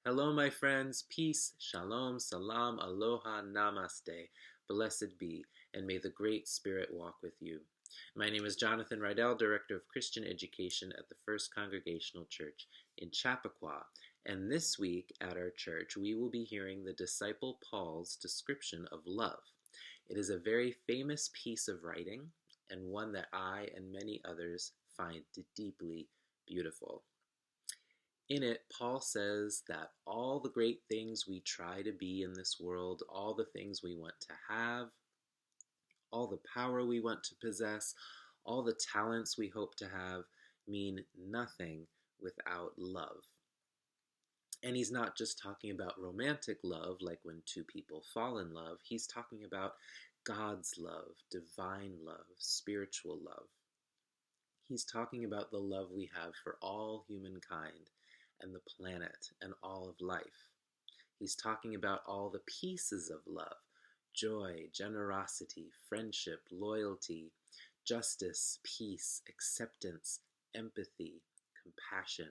Hello, my friends. Peace, shalom, salam, aloha, namaste. Blessed be, and may the Great Spirit walk with you. My name is Jonathan Rydell, Director of Christian Education at the First Congregational Church in Chappaqua. And this week at our church, we will be hearing the disciple Paul's description of love. It is a very famous piece of writing, and one that I and many others find deeply beautiful. In it, Paul says that all the great things we try to be in this world, all the things we want to have, all the power we want to possess, all the talents we hope to have, mean nothing without love. And he's not just talking about romantic love, like when two people fall in love. He's talking about God's love, divine love, spiritual love. He's talking about the love we have for all humankind and the planet and all of life. He's talking about all the pieces of love: joy, generosity, friendship, loyalty, justice, peace, acceptance, empathy, compassion.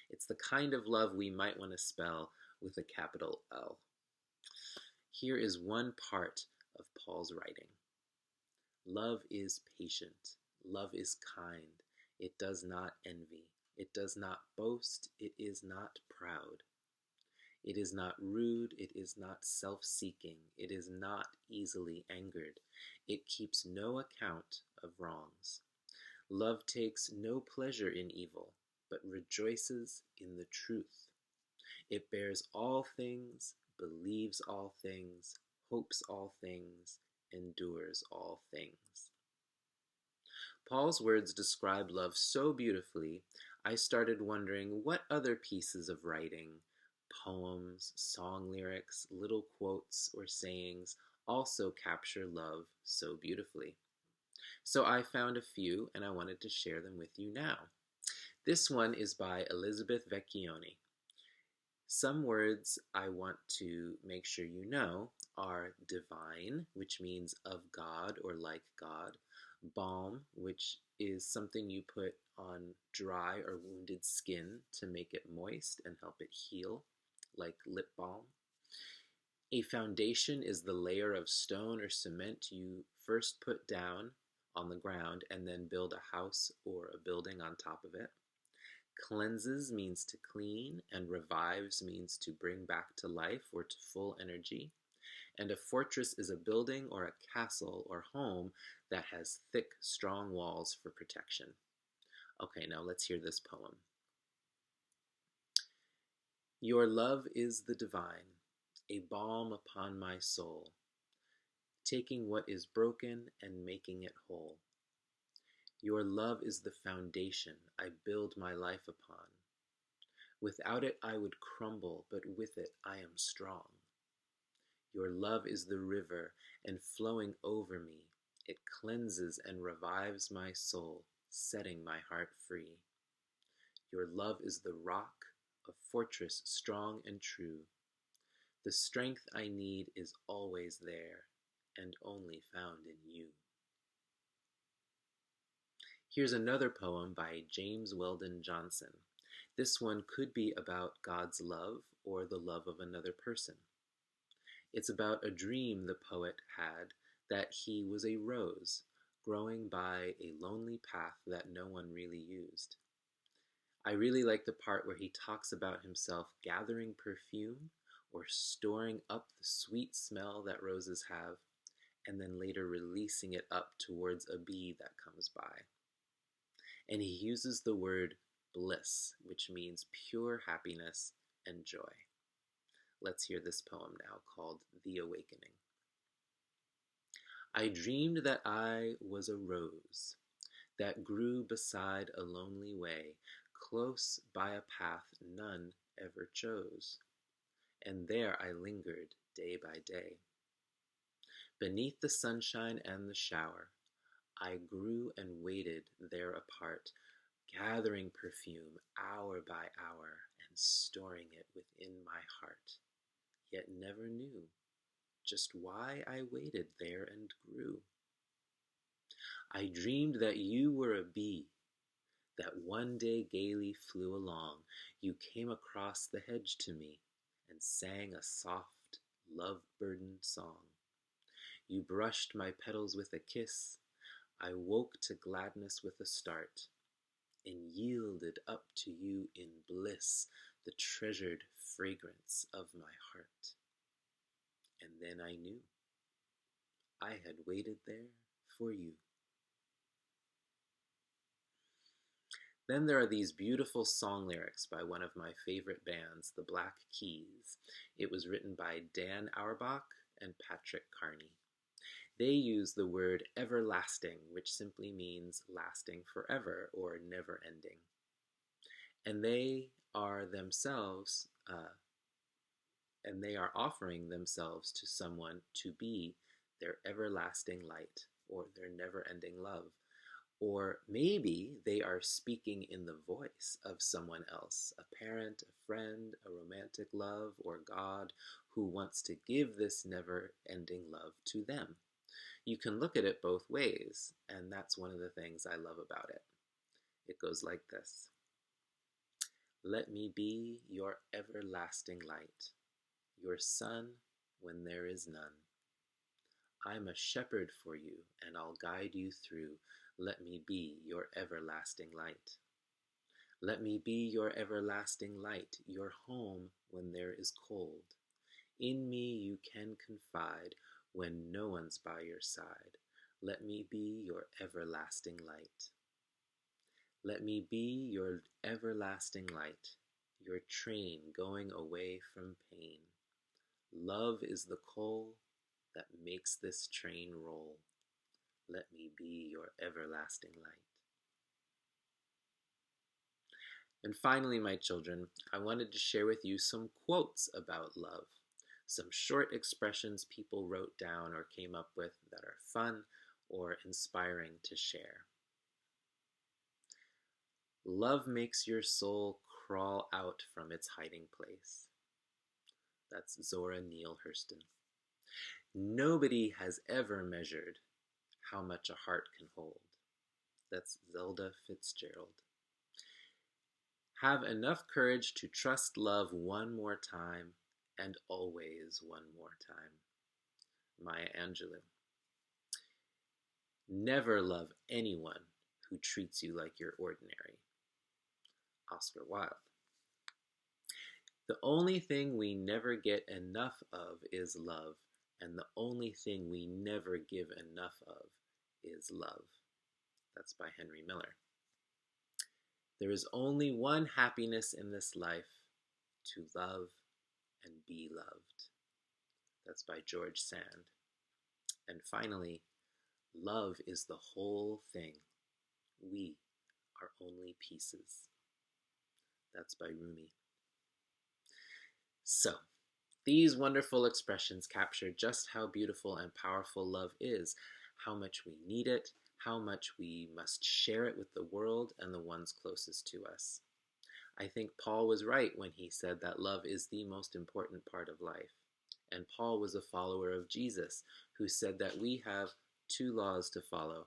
It's the kind of love we might want to spell with a capital L. Here is one part of Paul's writing. Love is patient. Love is kind. It does not envy. It does not boast. It is not proud. It is not rude. It is not self-seeking. It is not easily angered. It keeps no account of wrongs. Love takes no pleasure in evil, but rejoices in the truth. It bears all things, believes all things, hopes all things, endures all things. Paul's words describe love so beautifully, I started wondering what other pieces of writing, poems, song lyrics, little quotes, or sayings also capture love so beautifully. So I found a few, and I wanted to share them with you now. This one is by Elizabeth Vecchione. Some words I want to make sure you know are divine, which means of God or like God; balm, which is something you put on dry or wounded skin to make it moist and help it heal, like lip balm. A foundation is the layer of stone or cement you first put down on the ground and then build a house or a building on top of it. Cleanses means to clean, and revives means to bring back to life or to full energy. And a fortress is a building or a castle or home that has thick, strong walls for protection. Okay, now let's hear this poem. Your love is the divine, a balm upon my soul, taking what is broken and making it whole. Your love is the foundation I build my life upon. Without it I would crumble, but with it I am strong. Your love is the river, and flowing over me, it cleanses and revives my soul, setting my heart free. Your love is the rock, a fortress strong and true. The strength I need is always there, and only found in you. Here's another poem by James Weldon Johnson. This one could be about God's love or the love of another person. It's about a dream the poet had that he was a rose growing by a lonely path that no one really used. I really like the part where he talks about himself gathering perfume or storing up the sweet smell that roses have, and then later releasing it up towards a bee that comes by. And he uses the word bliss, which means pure happiness and joy. Let's hear this poem now, called The Awakening. I dreamed that I was a rose that grew beside a lonely way, close by a path none ever chose. And there I lingered day by day. Beneath the sunshine and the shower, I grew and waited there apart, gathering perfume hour by hour and storing it within my heart, yet never knew just why I waited there and grew. I dreamed that you were a bee that one day gaily flew along, you came across the hedge to me and sang a soft, love-burdened song. You brushed my petals with a kiss. I woke to gladness with a start and yielded up to you in bliss the treasured fragrance of my heart. And then I knew I had waited there for you. Then there are these beautiful song lyrics by one of my favorite bands, the Black Keys. It was written by Dan Auerbach and Patrick Carney. They use the word everlasting, which simply means lasting forever or never ending. And they are themselves, and they are offering themselves to someone to be their everlasting light or their never-ending love. Or maybe they are speaking in the voice of someone else, a parent, a friend, a romantic love, or God who wants to give this never-ending love to them. You can look at it both ways, and that's one of the things I love about it. It goes like this. Let me be your everlasting light, your sun when there is none. I'm a shepherd for you, and I'll guide you through. Let me be your everlasting light. Let me be your everlasting light, your home when there is cold. In me you can confide when no one's by your side. Let me be your everlasting light. Let me be your everlasting light, your train going away from pain. Love is the coal that makes this train roll. Let me be your everlasting light. And finally, my children, I wanted to share with you some quotes about love, some short expressions people wrote down or came up with that are fun or inspiring to share. Love makes your soul crawl out from its hiding place. That's Zora Neale Hurston. Nobody has ever measured how much a heart can hold. That's Zelda Fitzgerald. Have enough courage to trust love one more time and always one more time. Maya Angelou. Never love anyone who treats you like you're ordinary. Oscar Wilde. The only thing we never get enough of is love, and the only thing we never give enough of is love. That's by Henry Miller. There is only one happiness in this life, to love and be loved. That's by George Sand. And finally, love is the whole thing. We are only pieces. That's by Rumi. So, these wonderful expressions capture just how beautiful and powerful love is, how much we need it, how much we must share it with the world and the ones closest to us. I think Paul was right when he said that love is the most important part of life. And Paul was a follower of Jesus, who said that we have two laws to follow.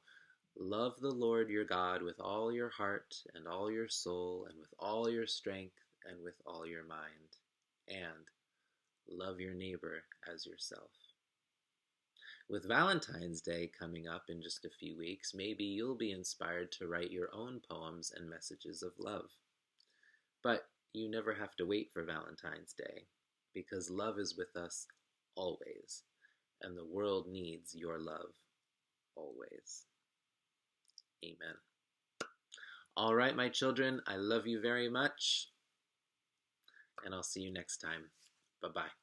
Love the Lord your God with all your heart and all your soul and with all your strength and with all your mind. And love your neighbor as yourself. With Valentine's Day coming up in just a few weeks, maybe you'll be inspired to write your own poems and messages of love. But you never have to wait for Valentine's Day, because love is with us always, and the world needs your love always. Amen. All right, my children, I love you very much, and I'll see you next time. Bye-bye.